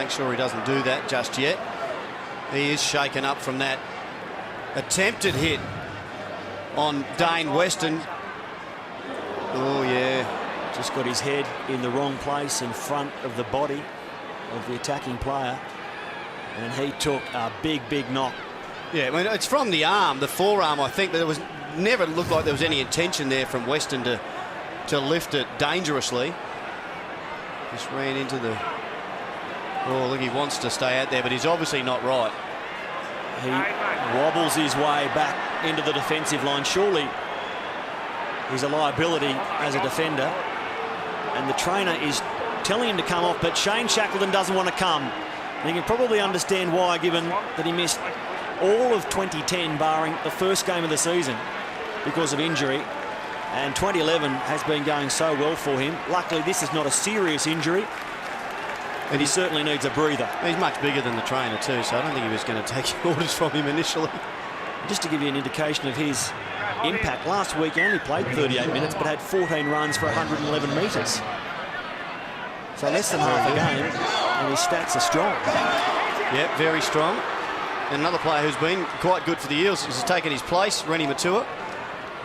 make sure he doesn't do that just yet. He is shaken up from that attempted hit on Dane Weston. Oh, yeah. Just got his head in the wrong place in front of the body of the attacking player. And he took a big, big knock. Yeah, I mean, it's from the arm, the forearm, I think, but it was never looked like there was any intention there from Weston to lift it dangerously. Just ran into the... Oh, look, he wants to stay out there, but he's obviously not right. He wobbles his way back into the defensive line. Surely he's a liability as a defender. And the trainer is telling him to come off, but Shane Shackleton doesn't want to come. And you can probably understand why, given that he missed all of 2010, barring the first game of the season, because of injury. And 2011 has been going so well for him. Luckily, this is not a serious injury. And he certainly needs a breather. He's much bigger than the trainer too, so I don't think he was going to take orders from him initially. Just to give you an indication of his impact, last week he only played 38 minutes but had 14 runs for 111 metres. So less than half a game, and his stats are strong. Yep, very strong. And another player who's been quite good for the Eels has taken his place, Rennie Matua,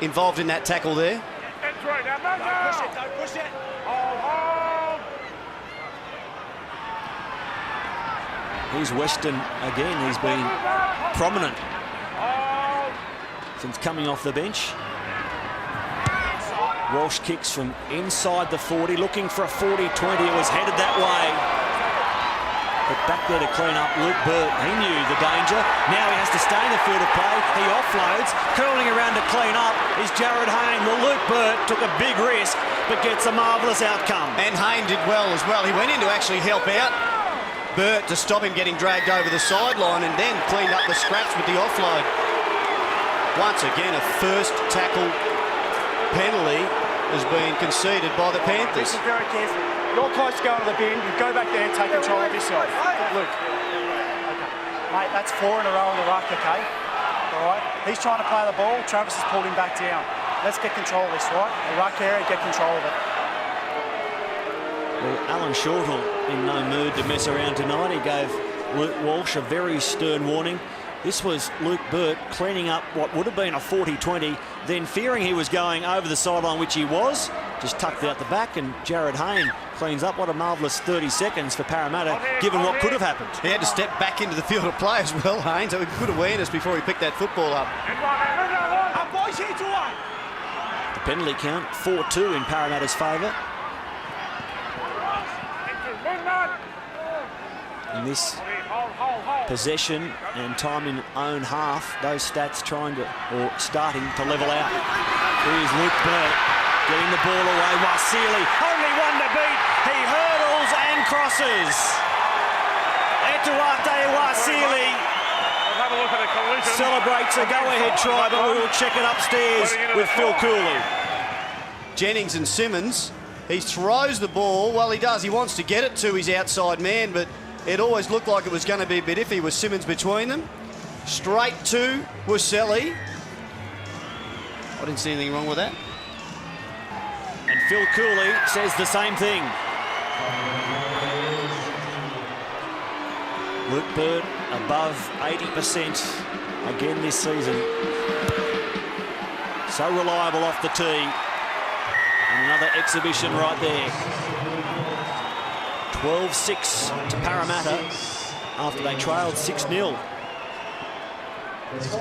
involved in that tackle there. Don't push it. Here's Weston again. He's been prominent since coming off the bench. Walsh kicks from inside the 40, looking for a 40-20. It was headed that way. But back there to clean up, Luke Burt. He knew the danger. Now he has to stay in the field of play. He offloads. Curling around to clean up is Jared Hayne. Well, Luke Burt took a big risk, but gets a marvellous outcome. And Hayne did well as well. He went in to actually help out Burt to stop him getting dragged over the sideline, and then cleaned up the scraps with the offload. Once again, a first tackle penalty has been conceded by the Panthers. Listen very carefully. You're close to going to the bin. You go back there and take control of yourself. Luke. Okay. Mate, that's 4 in a row in the ruck, okay? All right? He's trying to play the ball. Travis has pulled him back down. Let's get control of this, right? The ruck area, get control of it. Well, Alan Shortall in no mood to mess around tonight. He gave Luke Walsh a very stern warning. This was Luke Burt cleaning up what would have been a 40-20, then fearing he was going over the sideline, which he was, just tucked out the back, and Jared Hayne cleans up. What a marvellous 30 seconds for Parramatta, given what could have happened. He had to step back into the field of play as well, Hayne, so good awareness before he picked that football up. The penalty count, 4-2 in Parramatta's favour. In this possession and time in own half, those stats trying to, or starting to level out. Here's Luke Burt getting the ball away. Wasili, only one to beat. He hurdles and crosses. Etuate Wasili celebrates a go-ahead try, but we will check it upstairs with Phil Cooley. Jennings and Simmons, he throws the ball. Well, he does. He wants to get it to his outside man, but it always looked like it was going to be a bit iffy with Simmons between them. Straight to Wasili. I didn't see anything wrong with that. And Phil Cooley says the same thing. Luke Burt above 80% again this season. So reliable off the tee. And another exhibition right there. 12-6 to Parramatta after they trailed 6-0. It's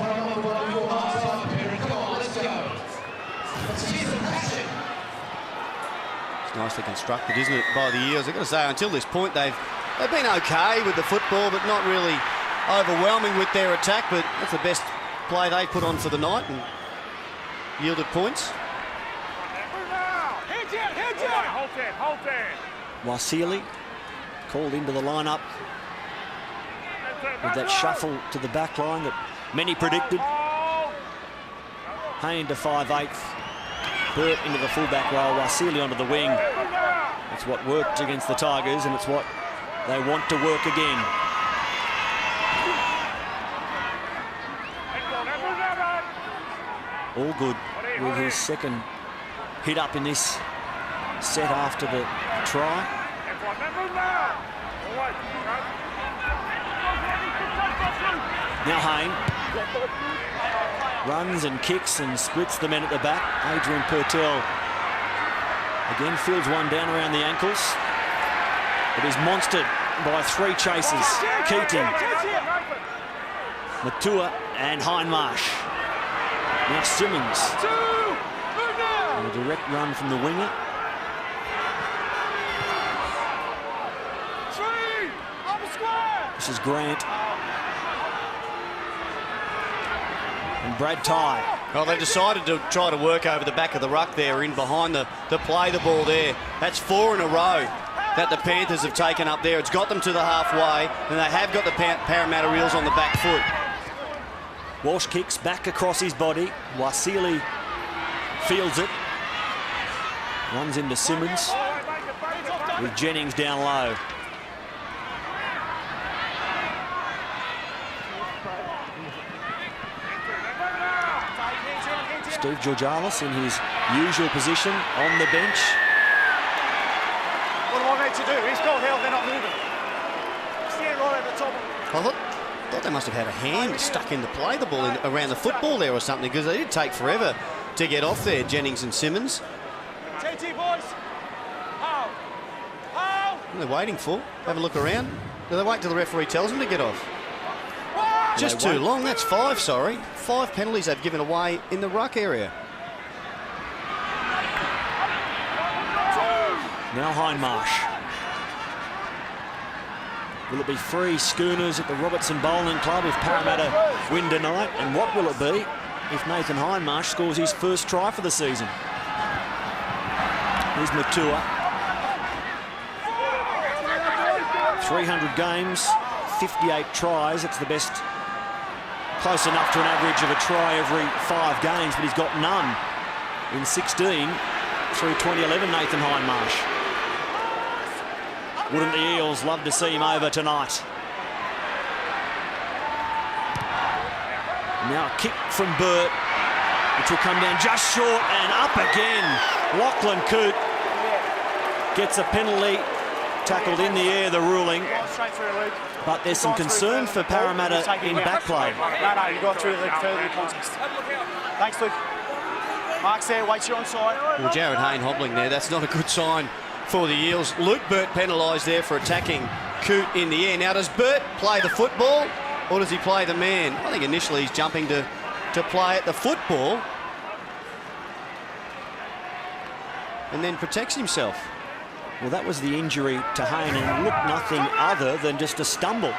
nicely constructed, isn't it, by the Eels? I've got to say, until this point, they've been okay with the football, but not really overwhelming with their attack. But that's the best play they put on for the night and yielded points. Wasili called into the lineup with that shuffle to the back line that many predicted. Hayne to 5/8. Burt into the fullback role, Wasili onto the wing. It's what worked against the Tigers, and it's what they want to work again. All good with his second hit up in this set after the try. Now Hayne runs and kicks and splits the men at the back. Adrian Purtell again fields one down around the ankles. It is monstered by 3 chasers. Keating, Matua and Hindmarsh. Now Simmons. And a direct run from the winger. This is Grant. And Brad Tye. Well, they decided to try to work over the back of the ruck there, in behind to play the ball there. That's 4 in a row that the Panthers have taken up there. It's got them to the halfway, and they have got the Parramatta Eels on the back foot. Walsh kicks back across his body. Wasili fields it. Runs into Simmons with Jennings down low. Steve Georgalis in his usual position on the bench. What do I need to do? He's got held, they're not moving. Stand right over the top. I thought they must have had a hand stuck in to play the ball around the football there or something, because they did take forever to get off there, Jennings and Simmons. TT boys. How? What are they waiting for? Have a look around. Do they wait till the referee tells them to get off? Just too long. That's 5, sorry. 5 penalties they've given away in the ruck area. Now Hindmarsh. Will it be 3 schooners at the Robertson Bowling Club if Parramatta win tonight? And what will it be if Nathan Hindmarsh scores his first try for the season? Here's Matua. 300 games, 58 tries. It's the best, close enough to an average of a try every 5 games, but he's got none in 16 through 2011, Nathan Hindmarsh. Wouldn't the Eels love to see him over tonight? Now a kick from Burt, which will come down just short and up again. Lachlan Coote gets a penalty, tackled in the air, the ruling. But there's some concern for Parramatta in back play. No, you've gone through the further contest. Thanks, Luke. Mark's there, waits you onside. Well, Jared Hayne hobbling there. That's not a good sign for the Eels. Luke Burt penalised there for attacking Coote in the air. Now, does Burt play the football or does he play the man? I think initially he's jumping to play at the football and then protects himself. Well, that was the injury to Hayne and looked nothing other than just a stumble.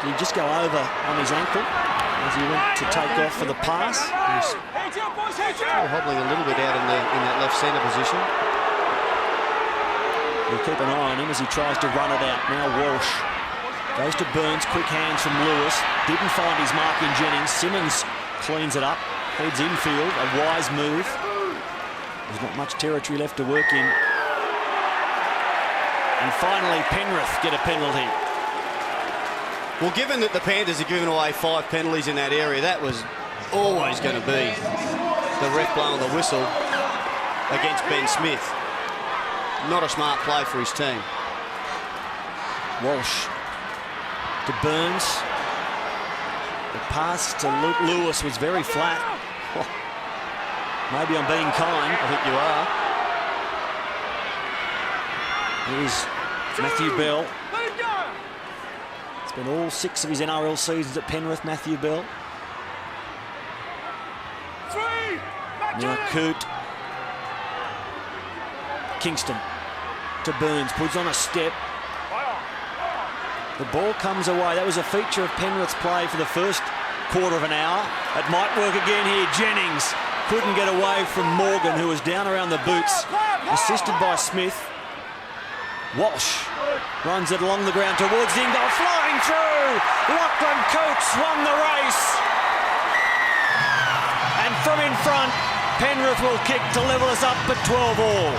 Did he just go over on his ankle as he went to take off for the pass? He's still hobbling a little bit out in that left centre position. We'll keep an eye on him as he tries to run it out. Now Walsh goes to Burns, quick hands from Lewis. Didn't find his mark in Jennings. Simmons cleans it up, heads infield, a wise move. There's not much territory left to work in. And finally, Penrith get a penalty. Well, given that the Panthers have given away 5 penalties in that area, that was always going to be the ref blowing the whistle against Ben Smith. Not a smart play for his team. Walsh to Burns. The pass to Lewis was very flat. Oh, maybe I'm being kind. I think you are. Here's Matthew Bell. Spent all 6 of his NRL seasons at Penrith, Matthew Bell. Now Coote. Kingston to Burns, puts on a step. The ball comes away. That was a feature of Penrith's play for the first quarter of an hour. It might work again here. Jennings couldn't get away from Morgan, who was down around the boots, assisted by Smith. Walsh runs it along the ground towards the goal, flying through. Lachlan Coote's won the race. And from in front, Penrith will kick to level us up at 12 all.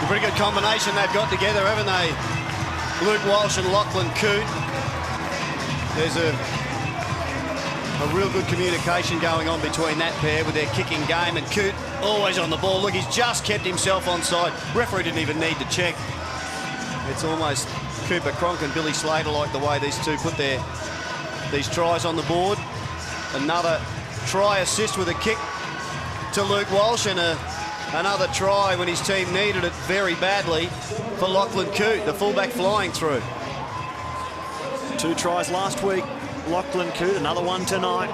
A pretty good combination they've got together, haven't they? Luke Walsh and Lachlan Coote. There's a real good communication going on between that pair with their kicking game, and Coote always on the ball. Look, he's just kept himself onside. Referee didn't even need to check. It's almost Cooper Cronk and Billy Slater like the way these two put these tries on the board. Another try assist with a kick to Luke Walsh, and another try when his team needed it very badly for Lachlan Coote, the fullback flying through. 2 tries last week, Lachlan Coote, another one tonight.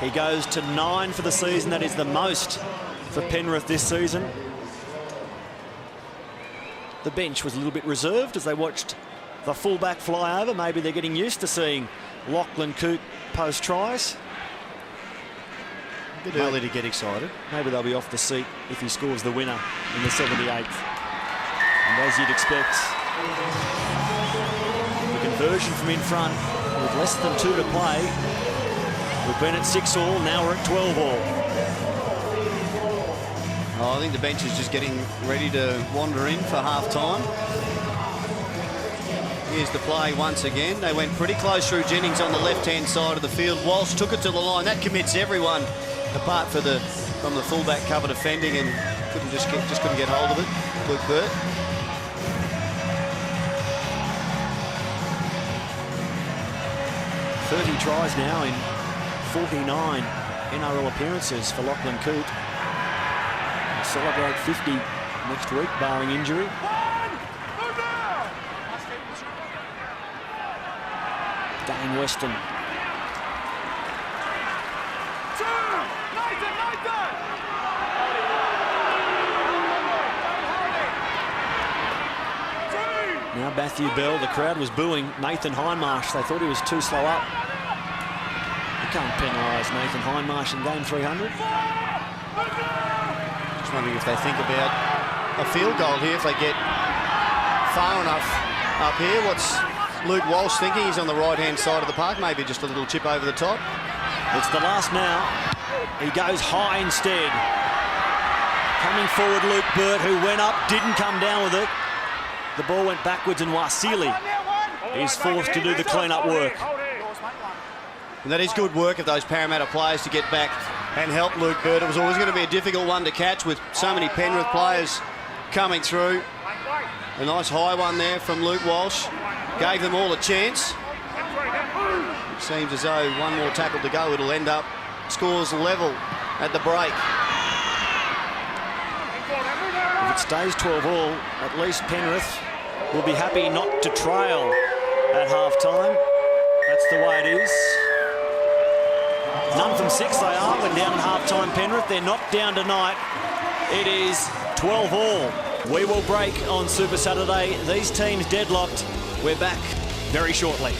He goes to 9 for the season. That is the most for Penrith this season. The bench was a little bit reserved as they watched the fullback fly over. Maybe they're getting used to seeing Lachlan Coote post tries. A bit early to get excited. Maybe they'll be off the seat if he scores the winner in the 78th. And as you'd expect, the conversion from in front with less than 2 to play. We've been at 6-all, now we're at 12-all. Oh, I think the bench is just getting ready to wander in for half-time. Here's the play once again. They went pretty close through Jennings on the left-hand side of the field. Walsh took it to the line. That commits everyone, apart from the fullback cover defending, and just couldn't get hold of it. Luke Burt. .30 tries now in 49 NRL appearances for Lachlan Coote. He'll celebrate 50 next week, barring injury. Dane Weston. Now Matthew Bell, the crowd was booing Nathan Hindmarsh. They thought he was too slow up. You can't penalise Nathan Hindmarsh in game 300. Just wondering if they think about a field goal here, if they get far enough up here. What's Luke Walsh thinking? He's on the right-hand side of the park, maybe just a little chip over the top. It's the last now. He goes high instead. Coming forward, Luke Burt, who went up, didn't come down with it. The ball went backwards, and Wasili is forced to do the clean-up work. And that is good work of those Parramatta players to get back and help Luke Burt. It was always going to be a difficult one to catch with so many Penrith players coming through. A nice high one there from Luke Walsh. Gave them all a chance. It seems as though one more tackle to go. It'll end up scores level at the break. If it stays 12-all, at least Penrith will be happy not to trail at half-time. That's the way it is. None from 6 they are when down at half-time Penrith. They're not down tonight. It is 12-all. We will break on Super Saturday. These teams deadlocked. We're back very shortly.